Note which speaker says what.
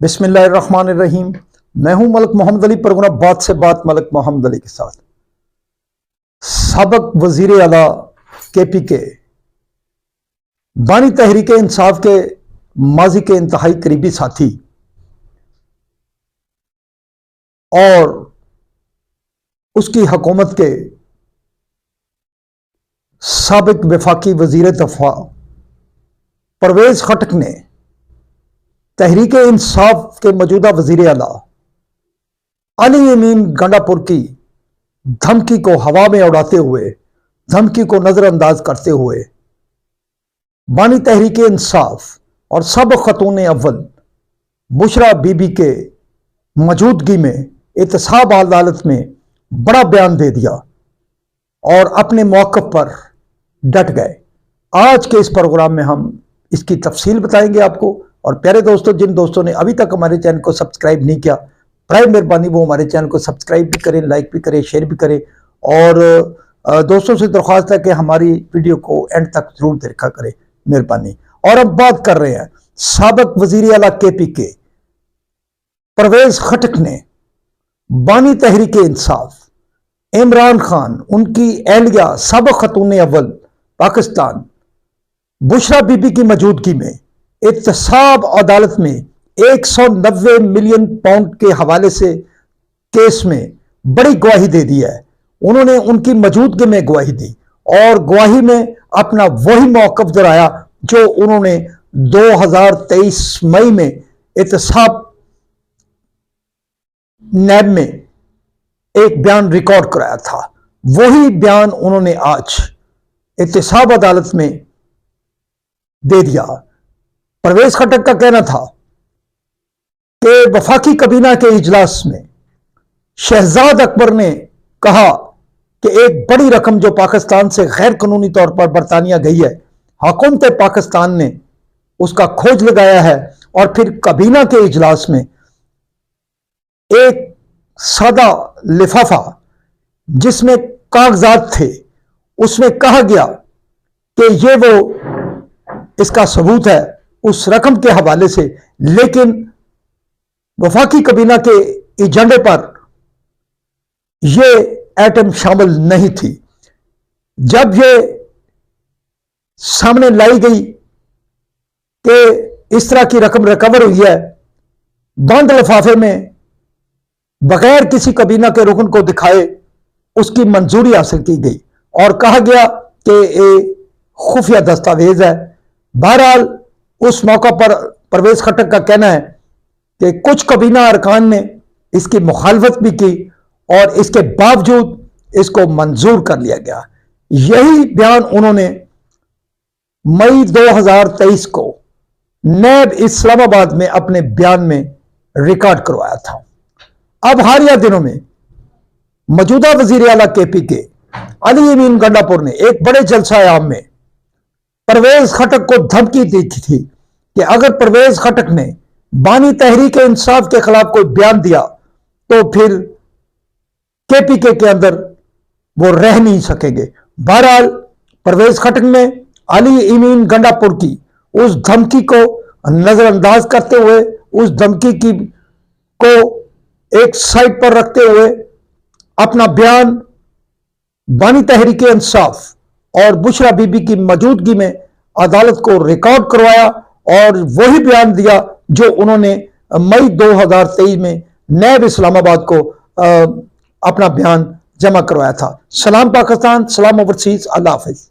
Speaker 1: बिस्मिल्लाहिर्रहमानिर्रहीम। मैं हूं मलक मोहम्मद अली, प्रोग्राम बात से बात मलक मोहम्मद अली के साथ। साबिक वजीर आला KP के बानी तहरीक इंसाफ के माजी के इंतहाई करीबी साथी और उसकी हुकूमत के साबिक वफाकी वजीर दफा परवेज खटक ने तहरीक इंसाफ के मौजूदा वजीर आला अली अमीन गंडापुर की धमकी को हवा में उड़ाते हुए, धमकी को नजरअंदाज करते हुए बानी तहरीक इंसाफ और सब खतून अव्वल बुशरा बीबी के मौजूदगी में एहतसाब अदालत में बड़ा बयान दे दिया और अपने मौक़िफ़ पर डट गए। आज के इस प्रोग्राम में हम इसकी तफसील बताएंगे आपको। और प्यारे दोस्तों, जिन दोस्तों ने अभी तक हमारे चैनल को सब्सक्राइब नहीं किया, बड़ी मेहरबानी वो हमारे चैनल को सब्सक्राइब भी करें, लाइक भी करें, शेयर भी करें और दोस्तों से दरख्वास्त है कि हमारी वीडियो को एंड तक जरूर देखा करें, मेहरबानी। और अब बात कर रहे हैं साबिक वजीर आला KP के परवेज खटक ने बानी तहरीक इंसाफ इमरान खान, उनकी एहलिया साबिक खतून अव्वल पाकिस्तान बुशरा बीबी की मौजूदगी में एहतसाब अदालत में 190 मिलियन पाउंड के हवाले से केस में बड़ी गवाही दे दी है। उन्होंने उनकी मौजूदगी में गवाही दी और गवाही में अपना वही मौक़िफ़ दोहराया जो उन्होंने 2023 मई में एहतसाब नैब में एक बयान रिकॉर्ड कराया था। वही बयान उन्होंने आज एहतसाब अदालत में दे दिया। परवेज खटक का कहना था कि वफाकी कबीना के इजलास में शहजाद अकबर ने कहा कि एक बड़ी रकम जो पाकिस्तान से गैर कानूनी तौर पर बरतानिया गई है, हुकूमत पाकिस्तान ने उसका खोज लगाया है। और फिर कबीना के इजलास में एक सादा लिफाफा जिसमें कागजात थे, उसमें कहा गया कि ये वो इसका सबूत है उस रकम के हवाले से, लेकिन वफाकी कबीना के एजेंडे पर यह एटम शामिल नहीं थी। जब ये सामने लाई गई कि इस तरह की रकम रिकवर हुई है, बंद लिफाफे में बगैर किसी कबीना के रुकन को दिखाए उसकी मंजूरी हासिल की गई और कहा गया कि ये खुफिया दस्तावेज है। बहरहाल उस मौका पर परवेज खटक का कहना है कि कुछ कबीना अरकान ने इसकी मुखालफत भी की और इसके बावजूद इसको मंजूर कर लिया गया। यही बयान उन्होंने मई 2023 को नैब इस्लामाबाद में अपने बयान में रिकॉर्ड करवाया था। अब हालिया दिनों में मौजूदा वजीर आला KP के अली अमीन गंडापुर ने एक बड़े जलसा आम में परवेज खटक को धमकी दी थी कि अगर परवेज खटक ने बानी तहरीक इंसाफ के खिलाफ कोई बयान दिया तो फिर KPK के अंदर वो रह नहीं सकेंगे। बहरहाल परवेज खटक ने अली अमीन गंडापुर की उस धमकी को नजरअंदाज करते हुए, उस धमकी की को एक साइड पर रखते हुए अपना बयान बानी तहरीक इंसाफ और बुशरा बीबी की मौजूदगी में अदालत को रिकॉर्ड करवाया और वही बयान दिया जो उन्होंने मई 2023 में नैब इस्लामाबाद को अपना बयान जमा करवाया था। सलाम पाकिस्तान, सलाम ओवरसीज, अल्लाह हाफिज।